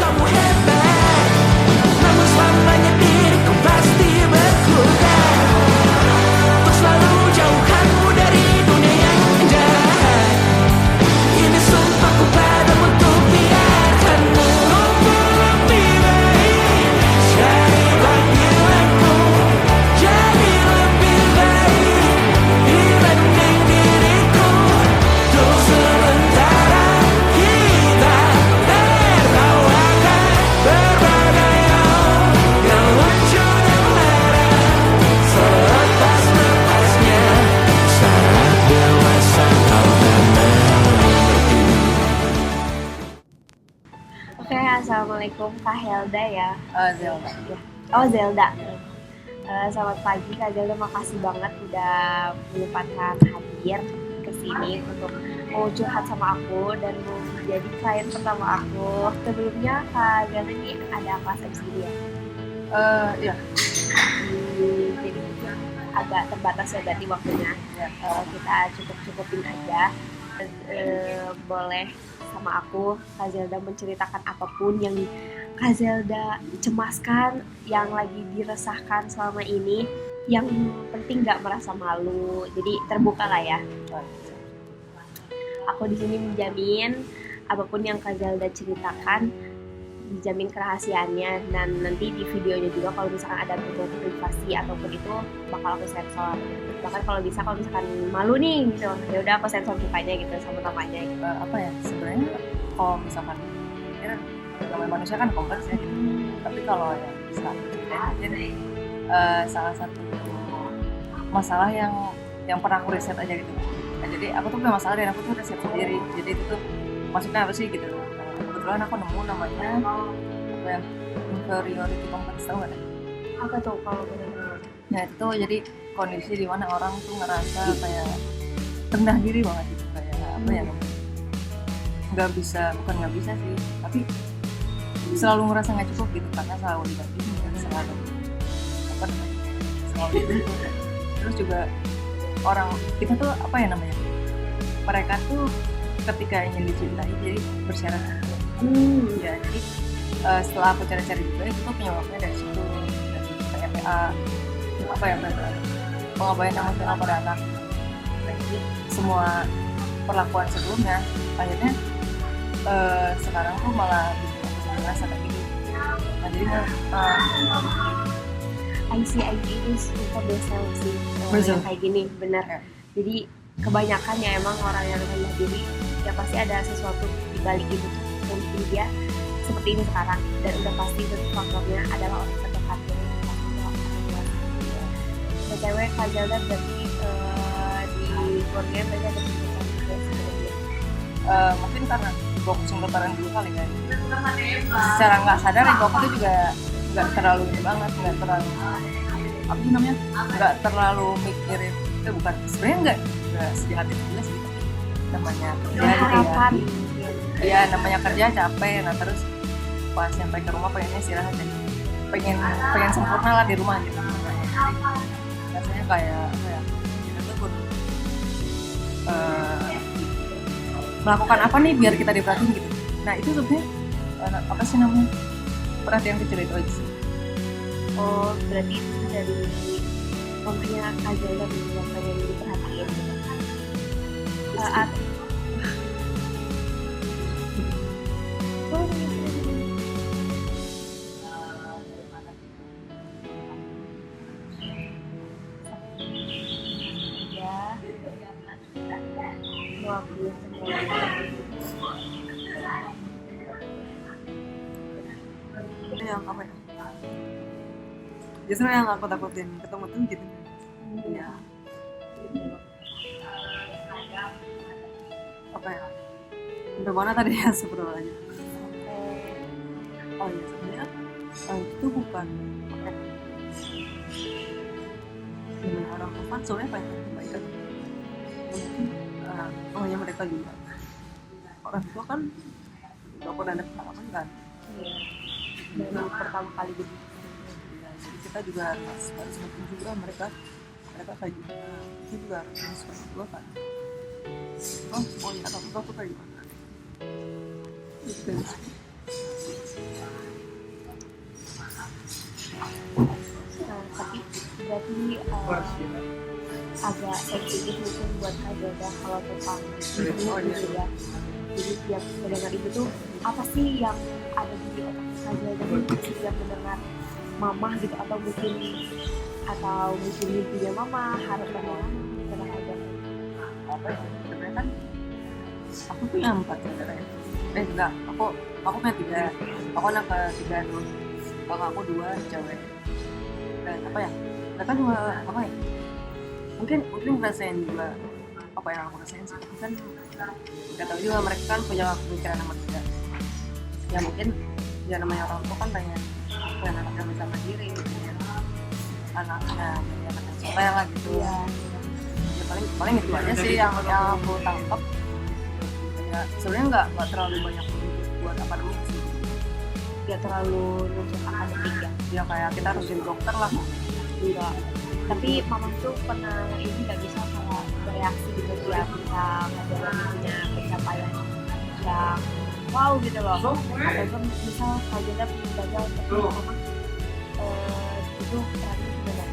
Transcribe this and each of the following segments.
kamu hebat, namun selamanya diriku pasti berkutat. Untuk selalu jauhkanmu dari dunia yang jahat. Ini sumpahku padamu untuk biarkanmu lebih baik. Jadilah diriku, jadi lebih baik dibanding diriku. Untuk sementara kita tertawakan berbagai hal yang lucu dan marah. Selepas-lepasnya saat dewasa kau akan mengerti. Oke, assalamualaikum Kak Helda ya. Zelda. Ya. Oh, Zelda. Selamat pagi Kak Zelda, makasih banget udah menyempatkan hadir ke sini untuk mau curhat sama aku dan mau jadi klien pertama aku. Sebelumnya Kak Zelda ini ada kelas MC ya. Iya. Jadi mungkin agak terbatas ya berarti waktunya. Ya. Kita cukupin aja. Boleh sama aku Kak Zelda menceritakan apapun yang Kak Zelda cemaskan, yang lagi diresahkan selama ini. Yang penting nggak merasa malu, jadi terbuka lah ya. Aku di sini menjamin apapun yang Kak Zelda ceritakan dijamin kerahasiaannya, dan nanti di videonya juga kalau misalkan ada bentuk privasi ataupun itu bakal aku sensor. Bahkan kalau misalkan malu nih gitu, ya udah aku sensor mukanya gitu sama namanya gitu. Apa ya, sebenarnya kalau misalkan ya, namanya manusia kan kompleks ya gitu. Tapi kalau yang bisa mungkin salah satu masalah yang pernah aku riset aja gitu. Nah, jadi aku tuh punya masalah dan aku tuh riset sendiri. Jadi itu tuh maksudnya apa sih gitu. Kebetulan aku nemu namanya apa yang inferiority complex, tau nggak? Apa tuh kalau benar-benar? Nah itu tuh jadi kondisi di mana orang tuh ngerasa kayak rendah diri banget gitu, kayak apa ya, nggak bisa, bukan nggak bisa sih, tapi selalu ngerasa nggak cukup gitu karena selalu dibandingin, selalu apa namanya, selalu dituntut. Terus juga orang kita tuh apa ya namanya, mereka tuh ketika ingin dicintai jadi bersyarat. Ya jadi setelah aku cari-cari juga itu tuh penyebabnya dari situ, dari PMA, apa ya, pengabaian emosional pada anak. Nah, jadi semua perlakuan sebelumnya akhirnya sekarang tuh malah bikin aku merasa kayak gitu. Nah jadi IC itu suka besar sih Betul. yang kayak gini, benar. Ya. Jadi kebanyakan ya emang orang yang rendah diri ya pasti ada sesuatu di balik itu tuh mungkin dia seperti ini sekarang, dan udah pasti itu faktornya adalah orang terdekatnya yang pasti orang tua. Cewek Kak Zelda berarti di keluarga berarti ada kebiasaan juga sebenarnya. Mungkin karena ibu aku single parent dulu kali kan, secara nggak sadar ibu aku tuh juga nggak terlalu ini banget, nggak terlalu apa sih namanya, nggak terlalu mikirin itu, bukan sebenarnya nggak sejahat itu juga sih, namanya kerja gitu Harapan ya, namanya kerja capek, nah terus pas sampai ke rumah pengennya istirahat dan pengen sempurna lah di rumah gitu. Rasanya kayak apa ya, kita tuh pun melakukan apa nih biar kita diperhatiin gitu. Nah itu sebenarnya apa sih namanya, perhatian kecil itu aja sih. Oh, berarti itu dari mamanya Kak Zelda yang pengen diperhatiin gitu. Mewakili semua. Yang apa ya? Justru yang aku takutin ketemu tuh gitu. Ya. Apa ya? Sampai mana tadi ya sebenarnya? Oh iya, sebenarnya itu bukan dengan orang Tovan soalnya banyak kebaikan. Mungkin hanya mereka juga. Orang tua kan nggak pernah ada pengalaman kan. Baru pertama kali gitu. Jadi kita juga harus ngerti juga mereka kayak gimana. Kita juga harus seperti gue kan. Oh iya, orang tua tuh kayak gimana? Gitu. agak sensitif mungkin buat Kak Zelda kalau tentang ibu gitu ya. Jadi tiap mendengar ibu tuh apa sih yang ada di otak Kak Zelda tuh setiap mendengar mama gitu, atau mungkin mimpinya mama, harapannya mama tentang Kak Zelda. Apa ya, sebenarnya kan aku punya 4 saudara ya. Enggak, aku punya 3. Aku anak ketiga tuh. Kakak aku 2 cewek. Dan apa ya, mereka juga apa ya, mungkin ngerasain juga apa yang aku rasain sih. Tapi kan nggak tahu juga, mereka kan punya pemikiran sama juga. Ya mungkin ya namanya orang tua kan pengen anaknya bisa mandiri gitu ya, anaknya jadi anak yang soleh lah gitu. Iya. Ya paling itu aja sih yang aku tangkap. Ya sebenarnya nggak terlalu banyak buat akademik sih. Gak terlalu nuntut akademik ya. Ya kayak kita harus jadi dokter lah. Enggak. Tapi mama tuh pernah ini nggak bisa kayak bereaksi gitu dia bisa ngajarin punya pencapaian yang wow gitu loh. Atau kan misal Kak Zelda punya gagal tapi mama itu berarti gimana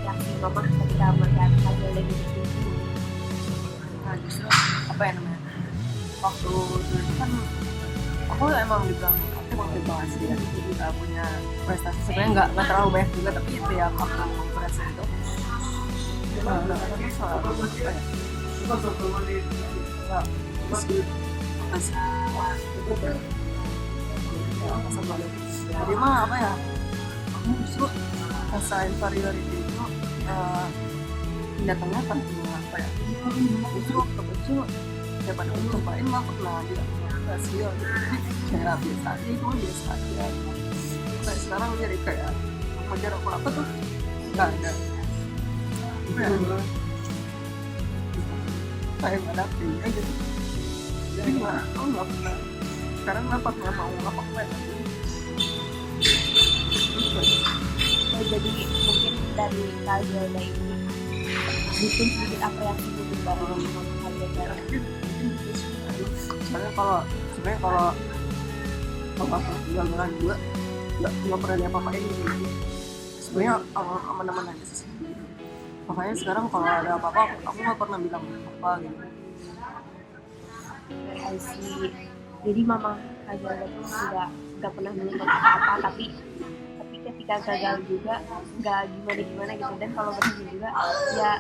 reaksi mama ketika melihat Kak Zelda gitu. Nah justru apa ya namanya, waktu dulu itu kan aku emang dibilang aktif banget sih ya, nggak punya prestasi sebenarnya nggak terlalu banyak juga, tapi itu ya waktu berhasil itu selalu apa ya, jadi mah apa ya, aku justru rasa inferiority itu datangnya kan apa ya, justru waktu kecil daripada aku cobain mah aku pernah juga rasio gitu, kayak biasa aja, itu mah biasa aja. Nah sekarang jadi kayak mengejar apa tuh nggak ada, kayak nggak ada artinya gitu. Jadi aku nggak pernah, sekarang nggak mau ngapak lagi. Jadi mungkin dari Kak Zelda ini bikin sedikit apresiasi gitu baru Kak Zelda. Sebenarnya kalau apa gangguan juga nggak pernah diapa-apain gitu. Sebenarnya aman-aman aja sih. Makanya sekarang kalau ada apa-apa aku nggak pernah bilang apa gitu. I see. Jadi mama Kak Zelda tuh nggak pernah menuntut apa-apa, tapi ketika gagal juga nggak gimana gitu, dan kalau berhasil juga ya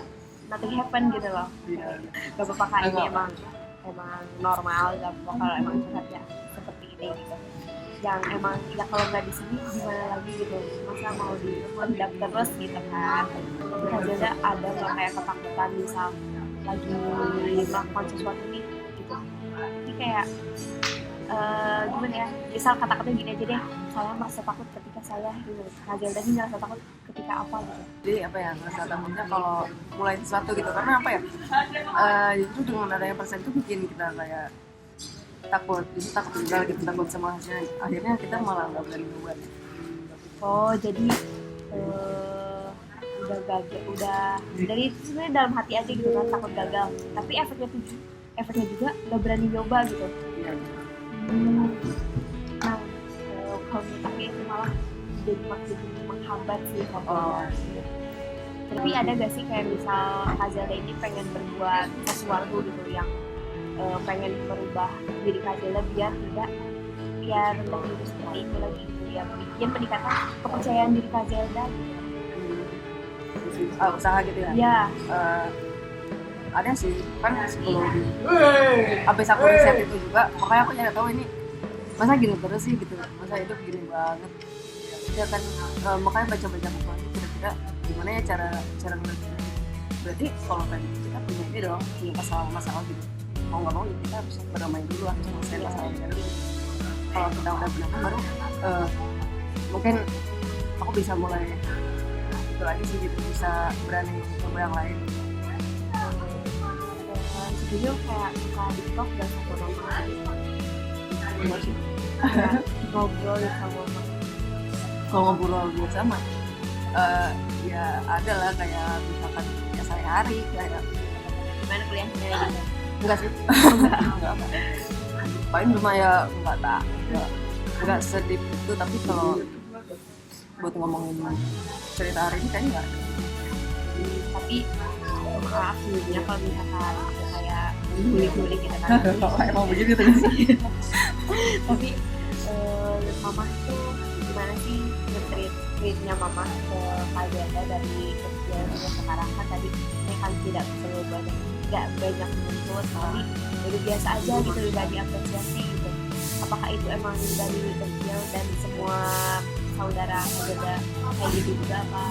nothing happen gitu loh. Gak apa-apa Kak, ini emang normal, gak apa-apa kalau emang curhatnya seperti ini gitu. Yang emang ya kalau nggak di sini gimana lagi gitu, masa mau dipendam terus gitu kan. Kak Zelda ada nggak kayak ketakutan misal lagi melakukan sesuatu nih gitu, ini kayak gimana ya, misal kata-katanya gini aja deh, saya merasa takut ketika saya gitu. Kak Zelda ini merasa takut ketika apa gitu. Jadi apa ya, merasa takutnya kalau mulai sesuatu gitu, karena apa ya, justru dengan adanya persen itu bikin kita kayak takut gagal gitu, takut sama hasilnya, akhirnya kita malah nggak berani buat. Oh jadi udah gagal, udah dari itu sebenarnya dalam hati aja gitu kan, takut gagal, tapi efeknya juga nggak berani nyoba gitu. Iya. Nah kalau menurut itu malah jadi makin menghambat sih kalau tapi ada gak sih kayak misal Kak Zelda ini pengen berbuat sesuatu gitu yang pengen merubah diri Kak Zelda biar tidak rendah diri seperti itu lagi gitu, yang bikin meningkatkan kepercayaan diri Kak Zelda gitu. Usaha gitu ya? Iya. Ada sih, kan sebelum habis aku riset itu juga, makanya aku nyari tahu ini masa gini terus sih gitu, masa hidup gini banget ya kan. Makanya baca-baca buku lagi kira-kira gimana ya cara ngeliatnya. Berarti kalau tadi kita punya ini dong, punya masalah gitu, mau nggak mau kita harus berdamai dulu, harus selesai masalahnya dulu. Kalau kita udah berdamai baru mungkin aku bisa mulai itu lagi sih gitu, bisa berani coba yang lain. Sebelumnya kayak suka TikTok dan satu nonton Enggak sih. ngobrol sama mama. Kalau ngobrol biasa mah ya ada lah, kayak misalkan ya sehari-hari kayak Gimana kuliahnya gitu? enggak sih. enggak paling cuma ya enggak sedip itu, tapi kalau buat ngomongin cerita hari ini kayaknya nggak ada. Tapi maaf sebelumnya kalau misalkan aku kayak ngulik-ngulik gitu kan. Emang begitu tuh. Tapi mama tuh gimana sih nge-treatnya mama ke Kak Zelda dari kecil sampai sekarang? Kan tadi ini kan tidak perlu nggak banyak menuntut, tapi udah biasa aja gitu, udah diapresiasi gitu. Apakah itu emang dari kecil dan semua saudara Zelda kayak gitu juga apa?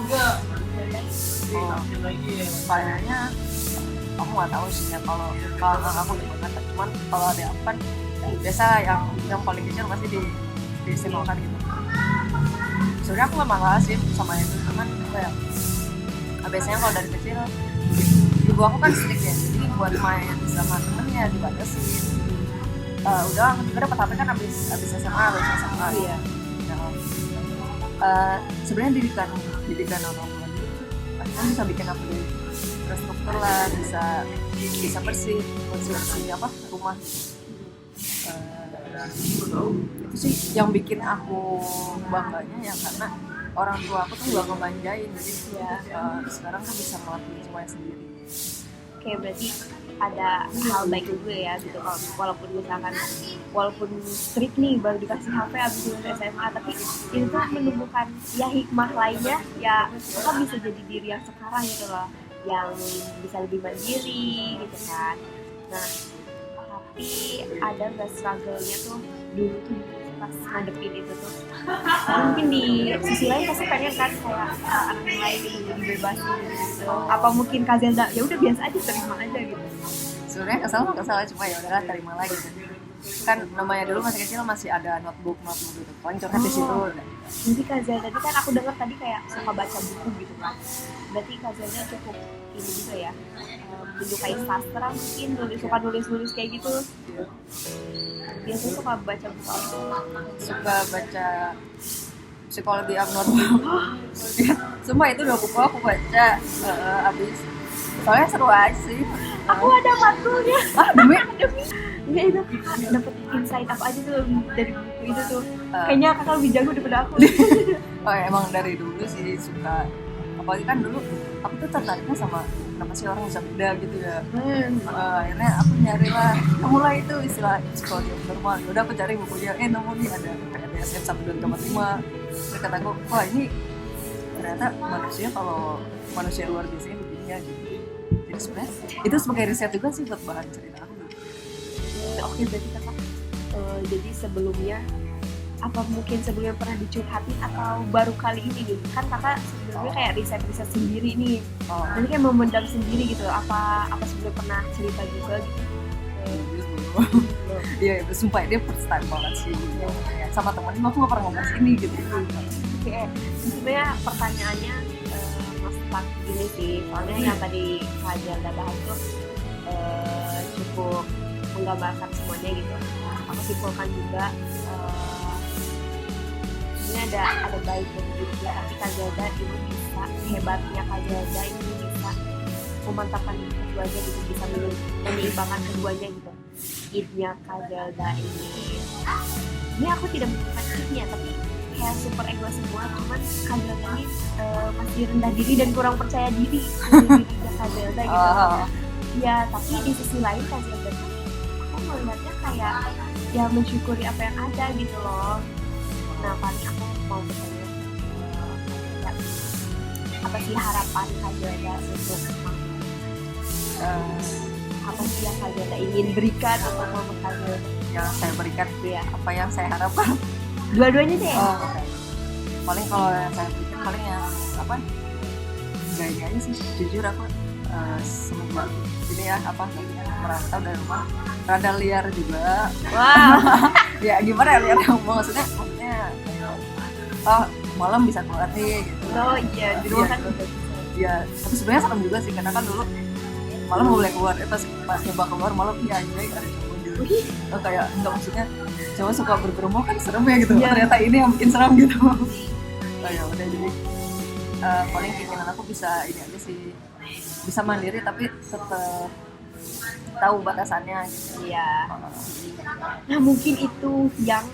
Kayaknya aku nggak tahu sih ya, kalau aku gimana, cuman kalau ada apa kan biasa yang paling kecil pasti diistimewakan gitu. Sebenarnya aku nggak masalah sih sama itu, cuman kayak biasanya kalau dari kecil ibu aku kan strict ya, jadi buat main sama temennya dibatasin. Udah kita dapat HP kan abis SMA Iya. Sebenarnya didikan orang tua itu kan bisa bikin aku terstruktur lah, bisa bersih apa rumah. Itu sih yang bikin aku bangganya ya, karena orang tua aku tuh gak ngemanjain, jadi sekarang kan bisa ngelakuin semuanya sendiri. Oke, berarti ada hal baik juga ya gitu, walaupun misalkan strict nih baru dikasih HP abis lulus SMA, tapi itu tuh menumbuhkan ya hikmah lainnya ya, kan bisa jadi diri yang sekarang gitu loh, yang bisa lebih mandiri gitu kan. Nah, tapi ada nggak struggle-nya tuh dulu tuh pas ngadepin itu tuh? Mungkin di sisi lain pasti pengen kan kayak anak yang lain gitu jadi bebasin gitu. Apa mungkin Kak Zelda ya udah biasa aja, terima aja gitu? Sebenarnya kesal cuma ya udahlah, terima lagi gitu. Kan namanya dulu masih kecil masih ada notebook gitu, paling curhat di situ. Jadi Kak Zelda tadi kan aku dengar tadi kayak suka baca buku gitu kan, berarti Kak Zelda cukup ini juga ya, menyukai sastra mungkin, suka nulis kayak gitu. Biasanya suka baca buku, Suka baca psikologi abnormal. Semua itu udah buku aku baca abis. Soalnya seru aja sih. aku ada matkulnya. Demi Enggak, itu dapat insight apa aja tuh dari buku itu tuh. Kayaknya kakak lebih jago daripada aku. emang dari dulu sih suka, apalagi kan dulu aku tuh tertariknya sama kenapa sih orang bisa beda gitu ya. Akhirnya aku nyari lah, mulai itu istilah psikologi abnormal. Udah aku cari bukunya, nemu nih ada PDSM 1.5. Terus kata aku, wah ini ternyata manusia, kalau manusia luar biasa ini begini ya gitu. Jadi sebenarnya itu sebagai riset juga sih buat bahan cerita aku. Oke, berarti kakak jadi sebelumnya, apa mungkin sebelumnya pernah dicurhatin atau baru kali ini nih? Kan kakak sebelumnya kayak riset sendiri nih, nanti kayak memendam sendiri gitu. Apa sebelumnya pernah cerita juga gitu? Iya, itu sumpah dia first time banget sih. Sama temen aku gak pernah ngomong sini gitu. Oke, sebenarnya pertanyaannya mas tentang ini sih, soalnya yang tadi Kak Zelda bahas tuh cukup menggambarkan semuanya gitu. Aku simpulkan juga ini ada baik dan buruknya, tapi Kak Zelda ini bisa, hebatnya Kak Zelda ini bisa memantapkan keduanya gitu, bisa menyeimbangkan keduanya gitu. Idnya Kak Zelda ini aku tidak menemukan idnya, tapi kayak super ego semua, cuman Kak Zelda ini masih rendah diri dan kurang percaya diri dirinya Kak Zelda gitu. Ya, tapi di sisi lain Kak Zelda tuh aku melihatnya kayak ya mensyukuri apa yang ada gitu loh. Nah, paling aku mau bertanya, apa sih harapan Kak Zelda untuk apa sih yang Kak Zelda ingin berikan atau mau Kak Zelda? Yang saya berikan, Iya. apa yang saya harapkan. Dua-duanya deh. Okay. Paling kalau yang saya berikan paling yang apa? Gaya aja sih, jujur aku semenjak ini ya apa merantau dari rumah rada liar juga. Wow. Ya gimana ya liar, maksudnya malam bisa keluar nih gitu. Oh iya, di rumah kan. Iya, tapi sebenarnya serem juga sih, karena kan dulu malam nggak boleh keluar. Pas nyoba keluar malam, iya anjay ada cowok gitu. Kayak nggak, maksudnya cowok suka bergeromol kan serem ya gitu. Yeah. Ternyata ini yang bikin serem gitu. Ya udah, jadi paling keinginan aku bisa ini aja sih, bisa mandiri tapi tetap tahu batasannya gitu. Iya. Nah, mungkin itu yang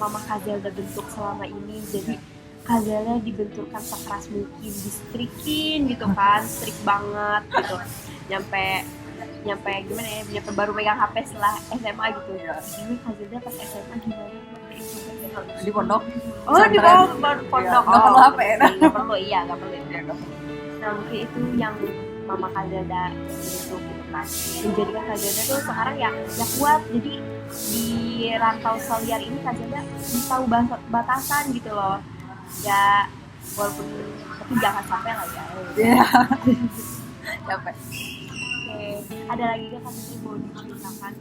Mama Kak Zelda bentuk selama ini. Jadi Kazalnya dibenturkan sekeras mungkin, distrikin gitu kan, strik banget gitu, nyampe gimana ya, nyampe baru megang HP setelah SMA gitu. Iya. Ini Kazalnya pas SMA gimana? Di pondok. Oh di Pesantren. pondok, Iya, nggak perlu HP, nah. nggak perlu, iya nggak perlu. Ya, nggak perlu. Nah mungkin itu yang Mama Kazalda itu gitu kan, menjadikan Kazalda tuh sekarang ya kuat. Jadi di rantau seliar ini Kazalda tahu batasan gitu loh ya, walaupun tapi jangan sampai lah ya. Iya. Capek. Oke, ada lagi gak Kak yang mau diceritakan?